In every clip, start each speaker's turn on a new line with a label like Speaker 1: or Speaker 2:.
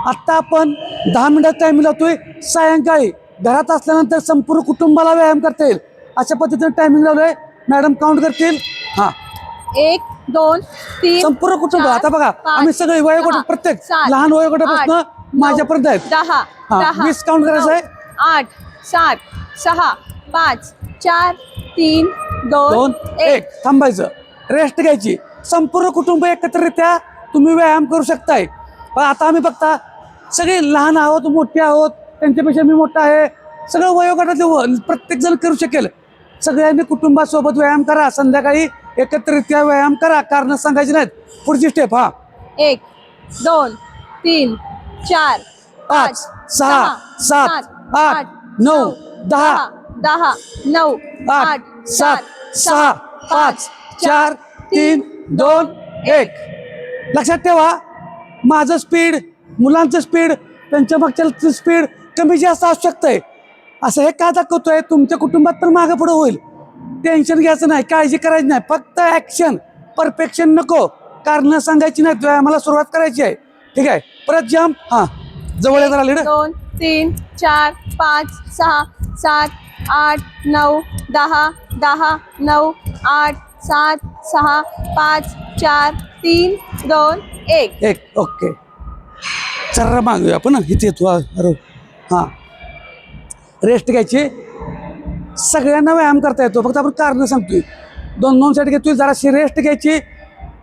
Speaker 1: आत्ता आपण 10 मिनिटात टायमिंग लावतोय. सायंकाळी घरात असल्यानंतर संपूर्ण कुटुंबाला व्यायाम करता येईल अशा पद्धतीने टायमिंग लावलोय. मॅडम काउंट करतील. हा,
Speaker 2: 1 2 3
Speaker 1: संपूर्ण कुटुंब.
Speaker 2: 4,
Speaker 1: आता बघा
Speaker 2: 5,
Speaker 1: आम्ही सगळे वयोगट
Speaker 2: 6,
Speaker 1: प्रत्येक
Speaker 2: 7,
Speaker 1: लहान वयोगटापासून
Speaker 2: 8,
Speaker 1: माझ्यापर्यंत आहेत.
Speaker 2: 10
Speaker 1: हा,
Speaker 2: 10
Speaker 1: 20 काउंट करायचं आहे.
Speaker 2: 8 7 6 5 4 3
Speaker 1: 2
Speaker 2: 2 1.
Speaker 1: 1 थांबायचं, रेस्ट घ्यायची. संपूर्ण कुटुंब एकत्रित्या तुम्ही व्यायाम करू शकताय. पण आता आम्ही बघता सगळे लहान आहोत, मोठे आहोत, त्यांच्यापेक्षा मी मोठा आहे. सगळं वयोगटातले प्रत्येक जण करू शकेल. सगळ्यांनी कुटुंबासोबत व्यायाम करा. संध्याकाळी एकत्रित्या व्यायाम करा. कारण सांगायची नाहीत. पुढची स्टेप. हा,
Speaker 2: 1 2 3 4
Speaker 1: 5 6 7 8 9 10
Speaker 2: 10 9
Speaker 1: 8 7 6 5 4 3 2 1. लक्षात ठेवा, माझं स्पीड, मुलांचं स्पीड, त्यांच्या मागच्या स्पीड कमी जास्त असू शकतंय. असं हे का दाखवतोय? तुमच्या कुटुंबात पण मागं पुढं होईल. टेन्शन घ्यायचं नाही, काळजी करायची नाही. फक्त ॲक्शन, परफेक्शन नको. कारण सांगायची नाही. व्यायामाला सुरुवात करायची आहे. ठीक आहे, परत जम्प. हां, जवळ येणार आली.
Speaker 2: 2 3 4 5 6 7 8 9 10 10 9 8 7 6 5 4 3 2 1.
Speaker 1: एक. ओके, चर्रा मागूया आपण. इथे येतो. अरे हां, रेस्ट घ्यायची. सगळ्यांना व्यायाम करता येतो. फक्त आपण कारण सांगतोय. 2-2 सेट घेतोय. जराशी रेस्ट घ्यायची.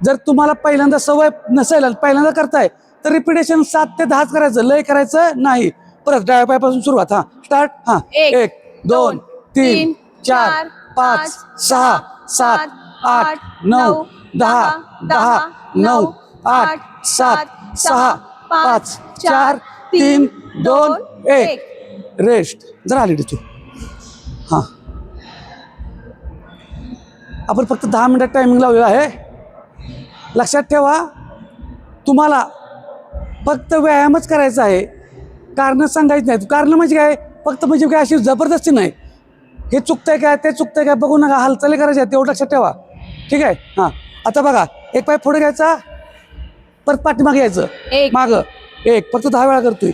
Speaker 1: जर तुम्हाला पहिल्यांदा सवय नसेल, पहिल्यांदा करताय, तर रिपिटेशन 7 ते 10 करायचं. लय करायचं नाही. परत डाव्या पायापासून सुरुवात. हां, स्टार्ट. हां, 1 2 3 4 5 6 7 8 9 10 10 9 8 7 6 5 4 3 2 1. रेस्ट. जरा आली तू. हां, आपण फक्त 10 मिनिटात टायमिंग लावलेला आहे. लक्षात ठेवा, तुम्हाला फक्त व्यायामच करायचा आहे. कारण सांगायचं नाही. कारण म्हणजे काय? फक्त म्हणजे काय अशी जबरदस्ती नाही. हे चुकतंय काय, ते चुकतंय काय बघू नका. हालचाली करायच्या आहेत, तेवढं लक्षात ठेवा. ठीक आहे. हां, आता बघा, एक पाय पुढे घ्यायचा, परत पाठीमागे यायचं. मागं 1, फक्त 10 वेळा करतोय.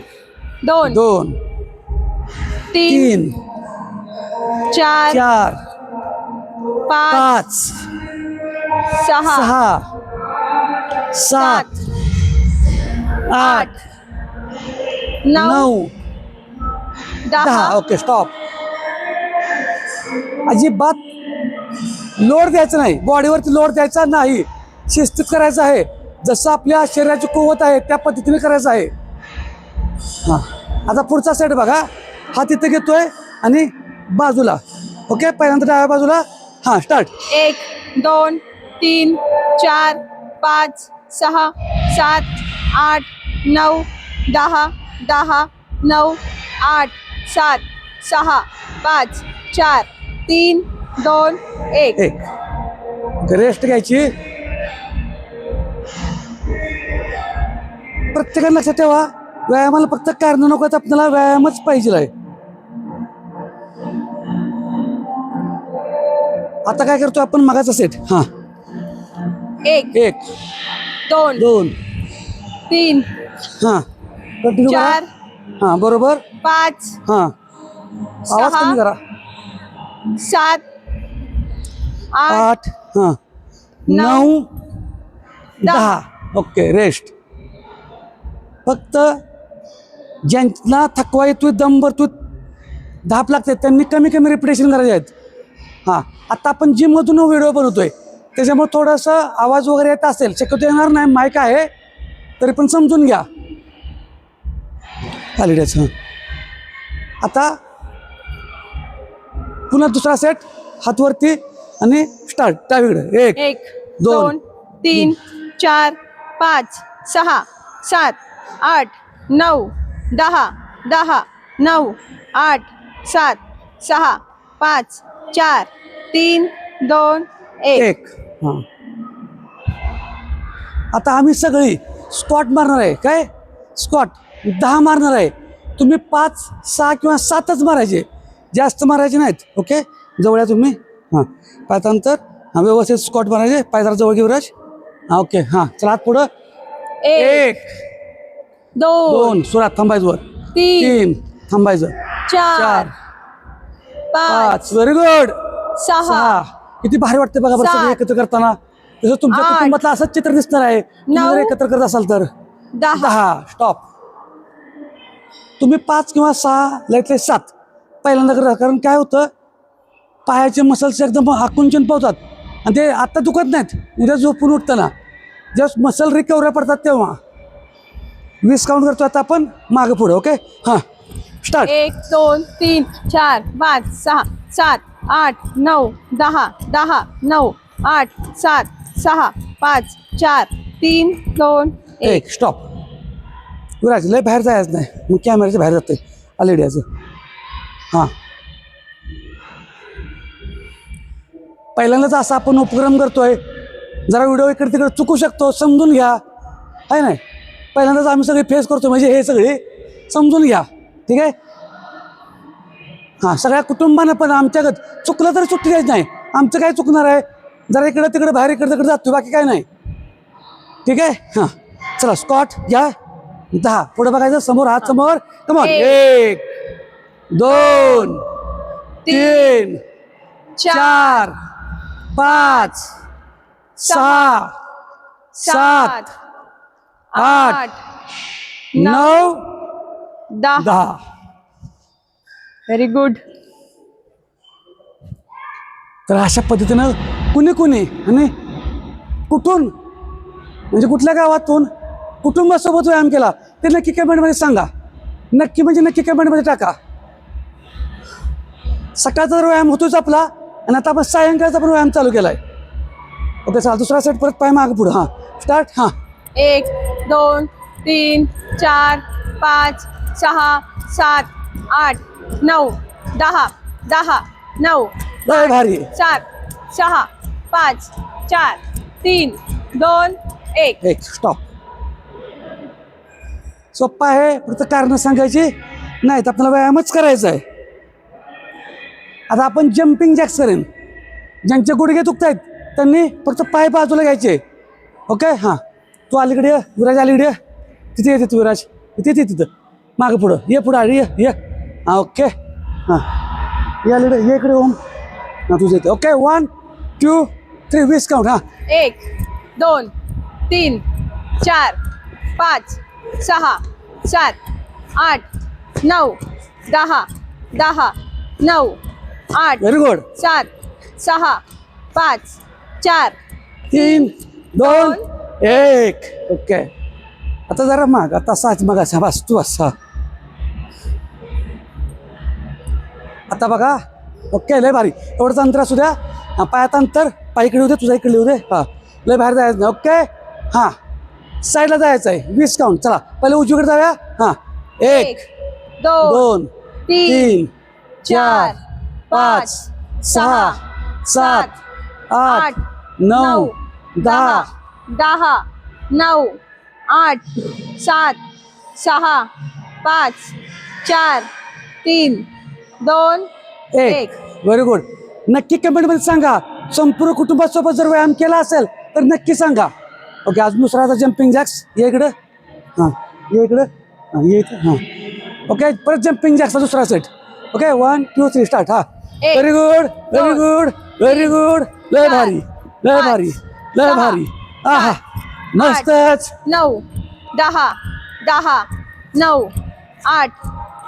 Speaker 2: 2
Speaker 1: 2 3
Speaker 2: 4
Speaker 1: 4 5
Speaker 2: 6
Speaker 1: 6 7 8 9 10. Okay, stop. अजिबात लोड द्यायचं नाही. बॉडीवरती लोड द्यायचा नाही. शिस्तीत करायचं आहे. जसं आपल्या शरीराची कुवत आहे त्या पद्धतीने करायचं आहे. हां, आता पुढचा सेट बघा. हा तिथे घेतोय आणि बाजूला. ओके, पहिल्यांदा डाव्या बाजूला. हां, स्टार्ट.
Speaker 2: 1 2 3 4 5 6 7 8 9 10 10 9 8 7 6 5 4 3 2 1.
Speaker 1: रेस्ट घ्यायची. प्रत्येकाने लक्षात ठेवा, व्यायामाला फक्त कारण नको आहेत. आपल्याला व्यायामच पाहिजे आहे. आता काय करतो आपण? मगाचा सेट. हां,
Speaker 2: 1
Speaker 1: 1
Speaker 2: 2
Speaker 1: 2
Speaker 2: 3
Speaker 1: हां, कंटिन्यू करा.
Speaker 2: 4
Speaker 1: हां, बरोबर.
Speaker 2: 5
Speaker 1: हां, आवाज कमी करा.
Speaker 2: 7 8
Speaker 1: 8 हां 9 10. Okay, rest. फक्त ज्यांना थकवा येतोय, दम भरतोय, धाप लागते, त्यांनी कमी कमी रिपिटेशन करायचे आहेत. हां, आता आपण जिममधून व्हिडिओ बनवतोय, त्याच्यामुळे थोडंसं आवाज वगैरे येत असेल. शक्यतो येणार नाही, माईक आहे, तरी पण समजून घ्या. हॉलिडेज. हां, आता पुन्हा दुसरा सेट. हातवरती आणि स्टार्ट. डावीकडे 1 2
Speaker 2: 3 4 5 6 7 8 9 10 10 9 8 7 6 5 4 3 2 1.
Speaker 1: हां, आता आम्ही सगळी स्क्वॉट मारणार आहे. काय स्क्वॉट 10 मारणार आहे. तुम्ही 5 6 किंवा 7च मारायचे, जास्त मारायचे नाहीत. ओके, जवळ या तुम्ही. हां, पायानंतर हां, व्यवस्थित स्क्वॉट मारायचे. पाय जरा जवळ घेऊ राज. हां, ओके. हां, चला आत पुढं.
Speaker 2: 1
Speaker 1: 1
Speaker 2: 2
Speaker 1: 2 सुरात थांबायचं वर
Speaker 2: 3
Speaker 1: 3 थांबायचं
Speaker 2: 4 5
Speaker 1: 5 व्हेरी गुड
Speaker 2: 6
Speaker 1: 6 किती भारी वाटते बघा बरं सगळे
Speaker 2: 7
Speaker 1: एकत्र करताना. तसं तुमच्या
Speaker 2: 8
Speaker 1: कुटुंबातलं असंच चित्र दिसणार आहे तुम्ही जर
Speaker 2: 9
Speaker 1: एकत्र करत असाल तर.
Speaker 2: 10
Speaker 1: 10 स्टॉप. तुम्ही 5 किंवा 6 लयतले 7 पहिल्यांदा करा, कारण काय होतं पायाचे मसल्स एकदम आकुंचन पावतात आणि ते आत्ता दुखत नाहीत, उद्या झोपून उठताना जेव्हा मसल रिकव्हर पडतात तेव्हा. 20 काउंट करतो आता आपण मागं पुढं. ओके हां स्टार्ट.
Speaker 2: 1 2 3 4 5 6 7 8 9 10 10 9 8 7 6 5 4 3 2 1
Speaker 1: एक स्टॉप. विराज लय बाहेर जायचं नाही, मग कॅमेऱ्याच्या बाहेर जाते आलेडियाचं. हां पहिल्यांदाच असा आपण उपक्रम करतोय, जरा व्हिडिओ इकडे तिकडे चुकू शकतो, समजून घ्या आहे नाही. पहिल्यांदाच आम्ही सगळे फेस करतो म्हणजे हे सगळे समजून घ्या, ठीक आहे. हां सगळ्या कुटुंबानं पण आमच्यागत चुकलं तरी सुट्टी द्यायची नाही. आमचं काय चुकणार आहे, जरा इकडं तिकडे बाहेर इकडे तिकडे जातो, बाकी काय नाही, ठीक आहे. हां चला स्कॉट घ्या. 10 पुढे बघायचं, समोर हात समोर. कमॉन 1 2 3 4 5 6 7 8 9
Speaker 2: 10
Speaker 1: 10.
Speaker 2: Very good.
Speaker 1: तर अशा पद्धतीनं कुणी कुणी आणि कुठून म्हणजे कुठल्या गावातून कुटुंबासोबत व्यायाम केला ते नक्की कमेंटमध्ये सांगा. नक्की म्हणजे नक्की कमेंटमध्ये टाका. सकाळचा तर व्यायाम होतोच आपला आणि आता आपण सायंकाळचा पण व्यायाम चालू केला आहे. ओके चला दुसरा सेट परत पाय मागं पुढं. हां स्टार्ट. हां
Speaker 2: 1 2 3 4 5 6 7 8 9 10 10 9
Speaker 1: लय भारी.
Speaker 2: 7 6 5 4 3 2 1
Speaker 1: एक स्टॉप. सोप्पा आहे, फक्त कारणं सांगायची नाहीत, आपल्याला व्यायामच करायचा आहे. आता आपण जम्पिंग जॅक्स करेन. ज्यांचे गुडघे दुखत आहेत त्यांनी फक्त पाय बाजूला घ्यायचे. ओके हां तू अलीकडे ये, विराज अलीकडे ये. तिथे येते तू विराज, तिथे तिथं मागं पुढं ये, पुढं आडी ये. हां ओके हां ये अलीकडे ये, इकडे ओम. हां तुझं येते. Okay 1 2 3 20 count. हां
Speaker 2: 1 2 3 4 5 6 7 8 9 10 10 9 8
Speaker 1: व्हेरी गुड.
Speaker 2: 7 6 5 4
Speaker 1: 3 2 1 ओके. आता जरा माग, आता साच मग असा बस तू असा. आता बघा ओके लय भारी. एवढंच अंतर असू द्या. हां पायात अंतर, पाय इकडे होते तुझ्या इकडे होते. हां लय बाहेर जायचं नाही. ओके हां साईडला जायचं आहे. 20 काउंट. चला पहिले उजवीकडे जाऊया. हां 1 2 3 4 5 6 7 8 9 10
Speaker 2: 10 9 8 7 6 5 4 3 2
Speaker 1: 1 व्हेरी गुड. नक्की कमेंटमध्ये सांगा, संपूर्ण कुटुंबासोबत जर व्यायाम केला असेल तर नक्की सांगा. ओके अजून दुसरा आता जम्पिंग जॅक्स. ये इकडं. हां ये इकडं. हां ये इथं. हां ओके परत जम्पिंग जॅक्सचा दुसरा सेट. Okay 1 2 3 start. हां very good very good very good. लय भारी लय भारी लय भारी. हा हा मस्तच.
Speaker 2: 9 10 10 9 8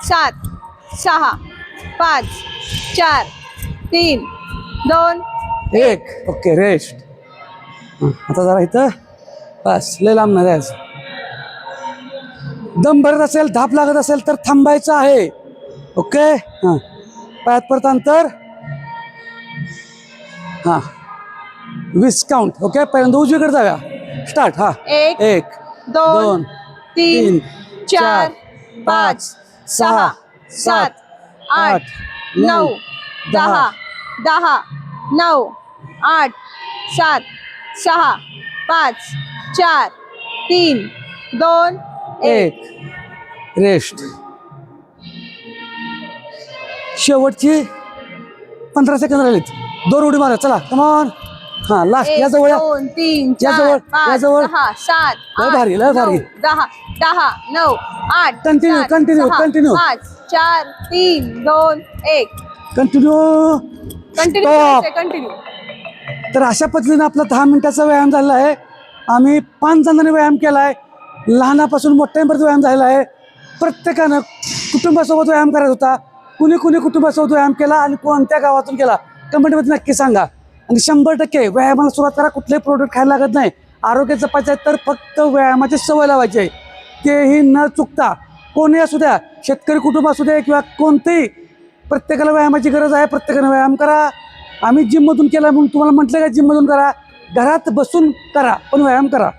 Speaker 2: 7 6 5 4 3 2
Speaker 1: 1 ओके रेस्ट. आता जरा इथं बस लय लांब नाही जायचं. दम भरत असेल, धाप लागत असेल तर थांबायचं आहे. ओके हां पायात परत अंतर. हां 20 काउंट. ओके पहिल्यांदा उजवीकडे जाऊया. स्टार्ट. हां 1 2 3 4 5 6 7 8 9 10
Speaker 2: 10 9 8 7 6 5 4 3 2
Speaker 1: 1 रेस्ट. शेवटची 15 सेकंद राहिलीत. 2 उडी मारा. चला कमॉन हां लास्ट
Speaker 2: एक,
Speaker 1: या जवळ या.
Speaker 2: 2 3
Speaker 1: या
Speaker 2: 4
Speaker 1: जवळ, या
Speaker 2: 5
Speaker 1: जवळ.
Speaker 2: 6 7
Speaker 1: लय
Speaker 2: 8
Speaker 1: भारी, लय भारी.
Speaker 2: 10 10 9 8
Speaker 1: Continue, continue, continue.
Speaker 2: 5 4 3 2 1
Speaker 1: continue
Speaker 2: continue continue.
Speaker 1: तर अशा पद्धतीने आपला 10 मिनिटाचा व्यायाम झालेला आहे. आम्ही 5 जणांनी व्यायाम केला आहे. लहानापासून मोठ्यांपर्यंत व्यायाम झालेला आहे. प्रत्येकानं कुटुंबासोबत व्यायाम करायचा होता. कुणी कुणी कुटुंबासोबत व्यायाम केला आणि कोणत्या गावातून केला कमेंटमध्ये नक्की सांगा. आणि 100% व्यायामाला सुरुवात करा. कुठलेही प्रोडक्ट खायला लागत नाही. आरोग्य जपायचं आहे तर फक्त व्यायामाची सवय लावायची आहे. तेही न चुकता कोणी असू द्या, शेतकरी कुटुंब असू दे किंवा कोणतेही, प्रत्येकाला व्यायामाची गरज आहे. प्रत्येकानं व्यायाम करा. आम्ही जिममधून केला म्हणून तुम्हाला म्हटलं का जिममधून करा, घरात बसून करा पण व्यायाम करा.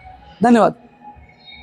Speaker 1: धन्यवाद.